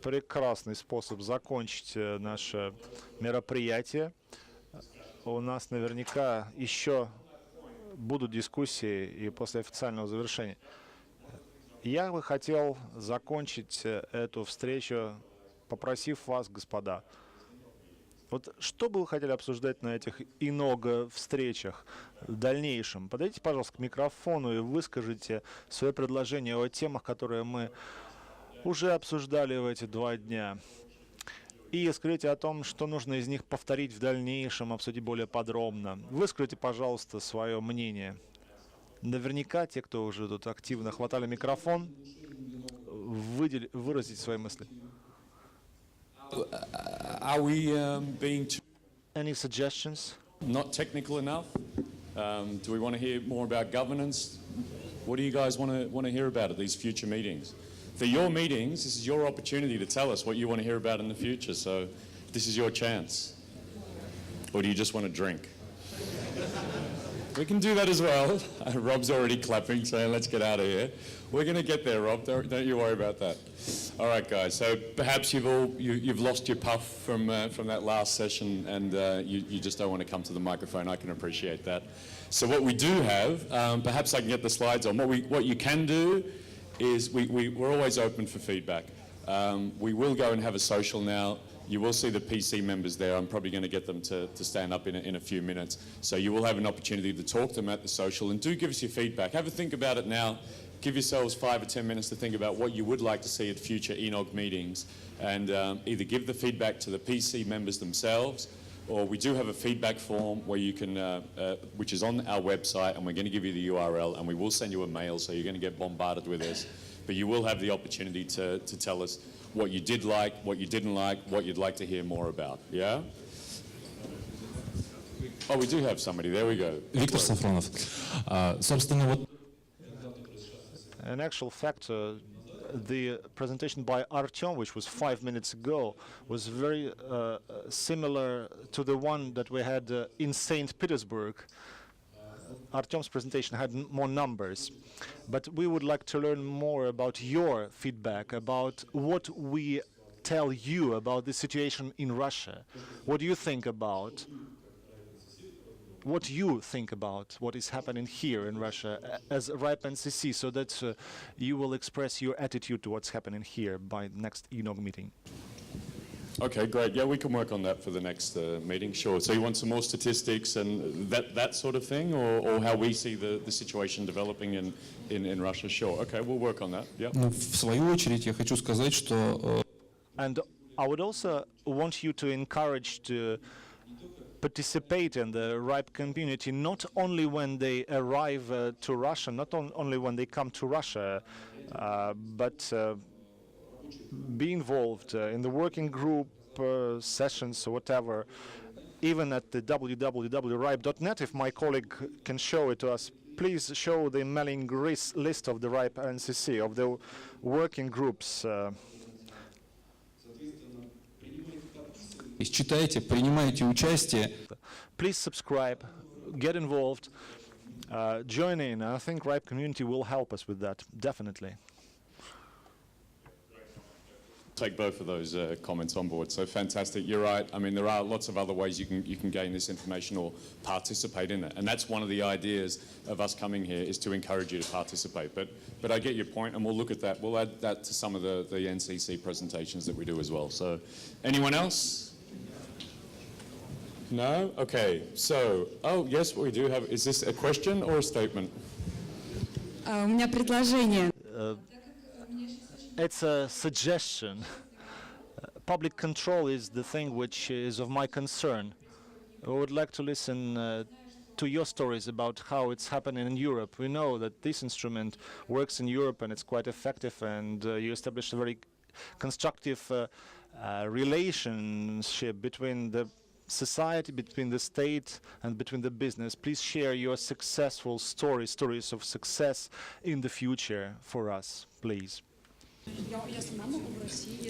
прекрасный способ закончить наше мероприятие. У нас наверняка еще будут дискуссии и после официального завершения. Я бы хотел закончить эту встречу, попросив вас, господа, вот что бы вы хотели обсуждать на этих Enog встречах в дальнейшем? Подойдите, пожалуйста, к микрофону и выскажите свои предложения о темах, которые мы уже обсуждали в эти 2 дня. И скажите о том, что нужно из них повторить в дальнейшем, обсудить более подробно. Выскажите, пожалуйста, свое мнение. Наверняка те, кто уже тут активно хватали микрофон, выразить свои мысли. Are we being Any suggestions? not technical enough? Do we want to hear more about governance? What do you guys want to hear about at these future meetings? For your meetings, this is your opportunity to tell us what you want to hear about in the future. So this is your chance. Or do you just want to drink? We can do that as well. Rob's already clapping, saying let's get out of here. We're going to get there, Rob. Don't you worry about that. All right, guys. So perhaps you've lost your puff from that last session, and you just don't want to come to the microphone. I can appreciate that. So what we do have, perhaps I can get the slides on. What you can do is we're always open for feedback. We will go and have a social now. You will see the PC members there. I'm probably going to get them to stand up in a few minutes. So you will have an opportunity to talk to them at the social, and do give us your feedback. Have a think about it now. Give yourselves 5 or 10 minutes to think about what you would like to see at future Enog meetings, and either give the feedback to the PC members themselves, or we do have a feedback form where you can, which is on our website, and we're going to give you the URL, and we will send you a mail, so you're going to get bombarded with this. But you will have the opportunity to tell us what you did like, what you didn't like, what you'd like to hear more about. Yeah? Oh, we do have somebody. There we go. Виктор Сафронов. Собственно, вот. In actual fact, the presentation by Artyom, which was 5 minutes ago, was very similar to the one that we had in St. Petersburg. Artyom's presentation had more numbers, but we would like to learn more about your feedback, about what we tell you about the situation in Russia. What do you think about? What you think about what is happening here in Russia as RIPE NCC, so that you will express your attitude to what's happening here by next Enog meeting. Okay, great. Yeah, we can work on that for the next meeting, sure. So you want some more statistics and that sort of thing, or how we see the situation developing in Russia? Sure. Okay, we'll work on that. Yeah. В свою очередь, я хочу сказать, что... And I would also want you to encourage to participate in the RIPE community, not only when they arrive to Russia, not only when they come to Russia, but be involved in the working group sessions or whatever, even at the www.ripe.net. If my colleague can show it to us, please show the mailing list of the RIPE NCC, of the working groups. Читайте, принимайте участие. Please subscribe, get involved, join in. I think RIPE community will help us with that, definitely. Take both of those comments on board. So fantastic. You're right. I mean, there are lots of other ways you can gain this information or participate in it, and that's one of the ideas of us coming here, is to encourage you to participate. But I get your point, and we'll look at that. We'll add that to some of the NCC presentations that we do as well. So, anyone else? No? Okay. So, oh yes, we do have. Is this a question or a statement? У меня предложение. It's a suggestion. Public control is the thing which is of my concern. I would like to listen to your stories about how it's happening in Europe. We know that this instrument works in Europe and it's quite effective, and you established a very constructive relationship between the society, between the state, and between the business. Please share your successful stories of success in the future for us, please.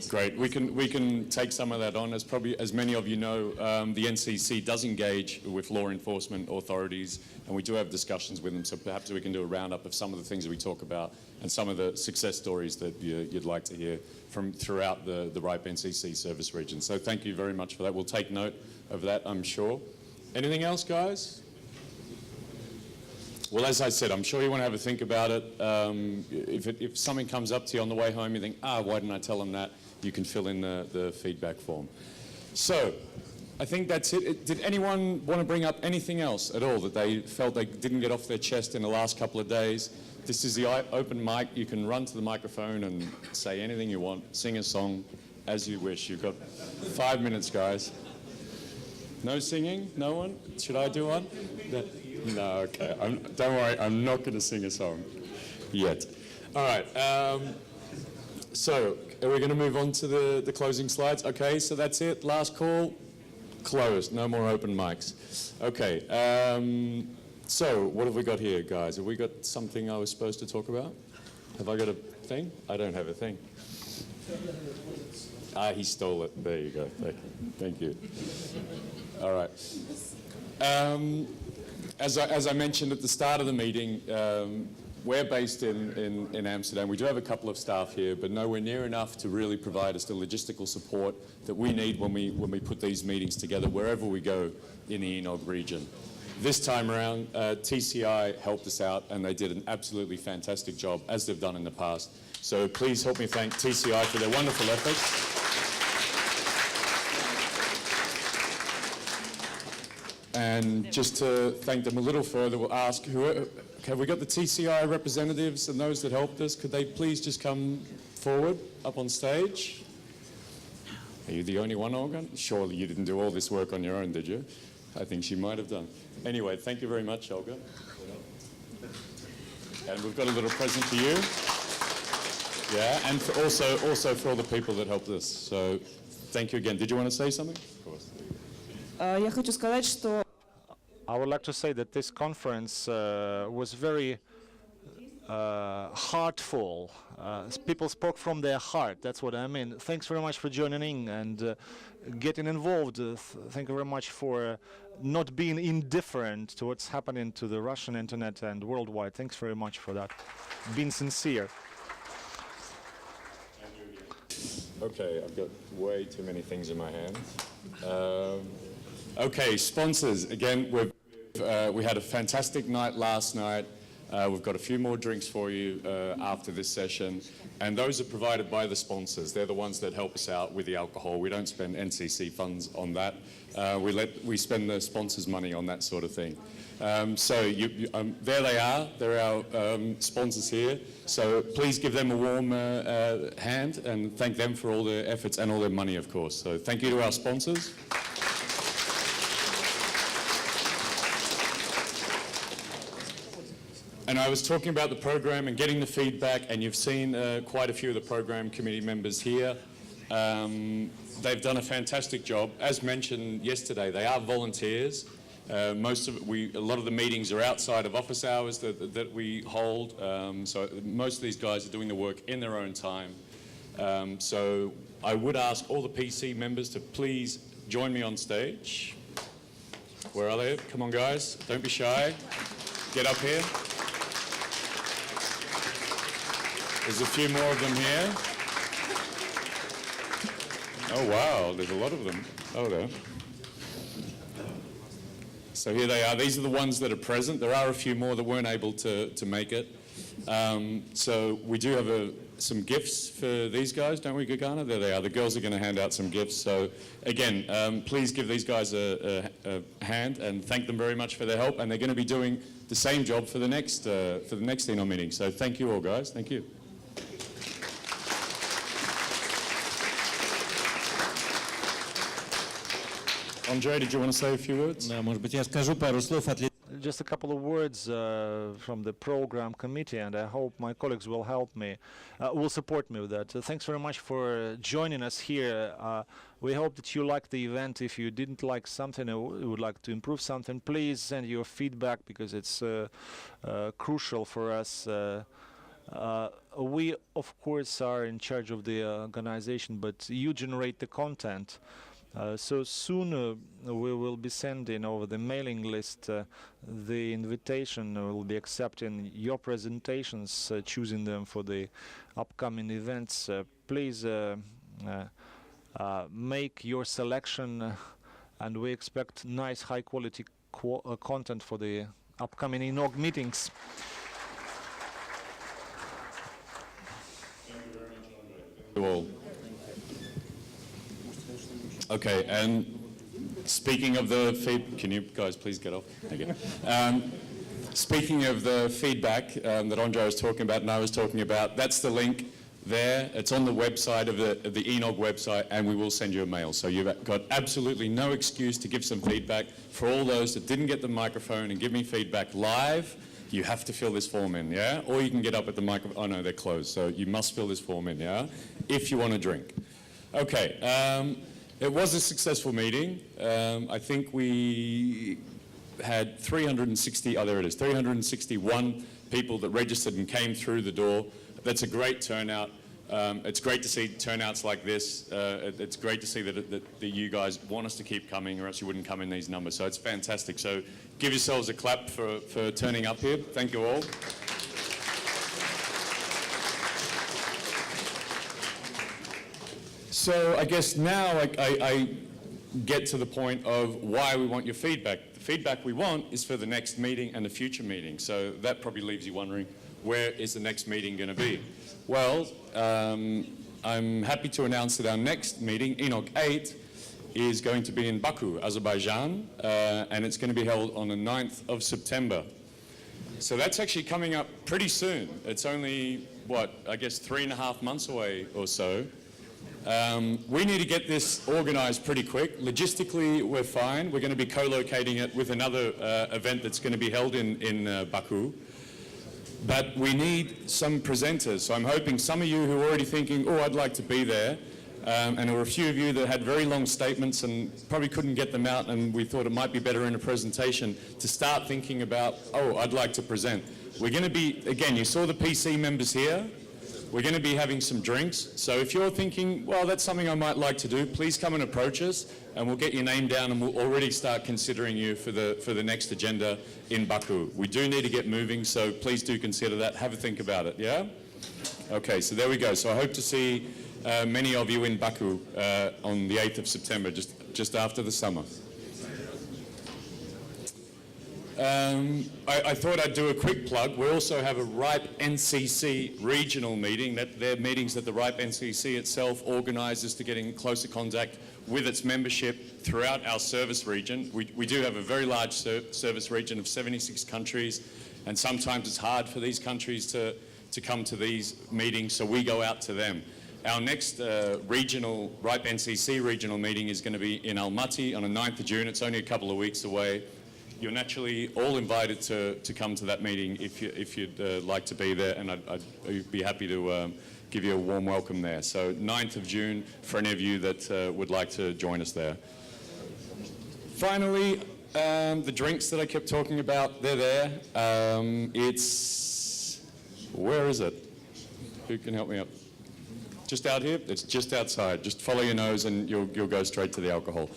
Great. We can take some of that on. As probably as many of you know, the NCC does engage with law enforcement authorities, and we do have discussions with them. So perhaps we can do a roundup of some of the things that we talk about and some of the success stories that you'd like to hear from throughout the RIPE NCC service region. So thank you very much for that. We'll take note of that, I'm sure. Anything else, guys? Well, as I said, I'm sure you want to have a think about it. If something comes up to you on the way home, you think, why didn't I tell them that? You can fill in the feedback form. So, I think that's it. Did anyone want to bring up anything else at all that they felt they didn't get off their chest in the last couple of days? This is the open mic. You can run to the microphone and say anything you want. Sing a song as you wish. You've got 5 minutes, guys. No singing? No one? Should I do one? No, okay. Don't worry, I'm not going to sing a song yet. All right. So, are we going to move on to the closing slides? Okay, so that's it. Last call. Closed. No more open mics. Okay. So, what have we got here, guys? Have we got something I was supposed to talk about? Have I got a thing? I don't have a thing. He stole it. There you go. Thank you. All right. As I mentioned at the start of the meeting, we're based in Amsterdam. We do have a couple of staff here, but nowhere near enough to really provide us the logistical support that we need when we put these meetings together wherever we go in the Enog region. This time around, TCI helped us out, and they did an absolutely fantastic job, as they've done in the past. So please help me thank TCI for their wonderful efforts. And just to thank them a little further, we'll ask, have we got the TCI representatives and those that helped us? Could they please just come forward, up on stage? Are you the only one, Olga? Surely you didn't do all this work on your own, did you? I think she might have done. Anyway, thank you very much, Olga. And we've got a little present for you. Yeah, and also for all the people that helped us. So thank you again. Did you want to say something? Of course. Я хочу сказать, что I would like to say that this conference was very heartful. People spoke from their heart. That's what I mean. Thanks very much for joining in and getting involved. Thank you very much for not being indifferent to what's happening to the Russian internet and worldwide. Thanks very much for that. Being sincere. Okay, I've got way too many things in my hands. Okay, sponsors. Again, we had a fantastic night last night. We've got a few more drinks for you after this session. And those are provided by the sponsors. They're the ones that help us out with the alcohol. We don't spend NCC funds on that. We spend the sponsors' money on that sort of thing. So there they are. They're our sponsors here. So please give them a warm hand and thank them for all their efforts and all their money, of course. So thank you to our sponsors. And I was talking about the program and getting the feedback, and you've seen quite a few of the program committee members here. They've done a fantastic job. As mentioned yesterday, they are volunteers. A lot of the meetings are outside of office hours that we hold. So most of these guys are doing the work in their own time. So I would ask all the PC members to please join me on stage. Where are they? Come on, guys. Don't be shy. Get up here. There's a few more of them here. Oh, wow, there's a lot of them. Oh, there. So here they are. These are the ones that are present. There are a few more that weren't able to make it. So we do have some gifts for these guys, don't we, Gagana? There they are. The girls are going to hand out some gifts. So again, please give these guys a hand and thank them very much for their help. And they're going to be doing the same job for the next Enog meeting. So thank you all, guys. Thank you. Andre, did you want to say a few words? Да, может быть, я скажу пару слов от Just a couple of words from the program committee, and I hope my colleagues will help me, will support me with that. Thanks very much for joining us here. We hope that you liked the event. If you didn't like something or you would like to improve something, please send your feedback because it's crucial for us We, of course, are in charge of the organization, but you generate the content. So soon we will be sending over the mailing list the invitation. Will be accepting your presentations, choosing them for the upcoming events. Please make your selection, and we expect nice, high-quality content for the upcoming Enog meetings. You all. Okay, and speaking of the can you guys please get off? Okay. Speaking of the feedback that Andre was talking about and I was talking about, that's the link there. It's on the website of the Enog website, and we will send you a mail. So you've got absolutely no excuse to give some feedback. For all those that didn't get the microphone and give me feedback live, you have to fill this form in, yeah? Or you can get up at the microphone. Oh no, they're closed. So you must fill this form in, yeah? If you want to drink. Okay. It was a successful meeting. I think we had 361 people that registered and came through the door. That's a great turnout. It's great to see turnouts like this. It's great to see that you guys want us to keep coming, or else you wouldn't come in these numbers. So it's fantastic. So give yourselves a clap for turning up here. Thank you all. So I guess now I get to the point of why we want your feedback. The feedback we want is for the next meeting and the future meeting. So that probably leaves you wondering, where is the next meeting going to be? Well, I'm happy to announce that our next meeting, Enog 8, is going to be in Baku, Azerbaijan, and it's going to be held on the 9th of September. So that's actually coming up pretty soon. It's only, what, I guess 3.5 months away or so. We need to get this organized pretty quick. Logistically, we're fine. We're going to be co-locating it with another event that's going to be held in Baku. But we need some presenters. So I'm hoping some of you who are already thinking, oh, I'd like to be there, and there were a few of you that had very long statements and probably couldn't get them out, and we thought it might be better in a presentation to start thinking about, oh, I'd like to present. We're going to be, again, you saw the PC members here. We're going to be having some drinks. So if you're thinking, well, that's something I might like to do, please come and approach us, and we'll get your name down, and we'll already start considering you for the next agenda in Baku. We do need to get moving, so please do consider that. Have a think about it, yeah? Okay, so there we go. So I hope to see many of you in Baku on the 8th of September, just after the summer. I thought I'd do a quick plug. We also have a RIPE NCC regional meeting. They're meetings that the RIPE NCC itself organises to get in closer contact with its membership throughout our service region. We do have a very large service region of 76 countries, and sometimes it's hard for these countries to come to these meetings, so we go out to them. Our next regional RIPE NCC regional meeting is going to be in Almaty on the 9th of June. It's only a couple of weeks away. You're naturally all invited to come to that meeting if you'd like to be there, and I'd be happy to give you a warm welcome there. So 9th of June for any of you that would like to join us there. Finally, the drinks that I kept talking about, they're there. Where is it? Who can help me up? Just out here? It's just outside. Just follow your nose and you'll go straight to the alcohol.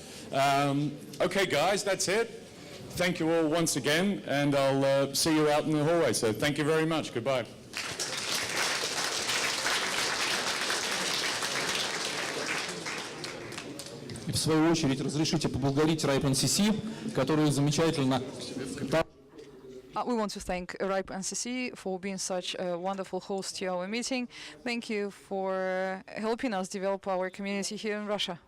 Okay, guys, that's it. Thank you all once again, and I'll see you out in the hallway. So thank you very much. Goodbye. И в свою очередь разрешите поблагодарить RIPE NCC, которые замечательно... We want to thank RIPE NCC for being such a wonderful host to our meeting. Thank you for helping us develop our community here in Russia.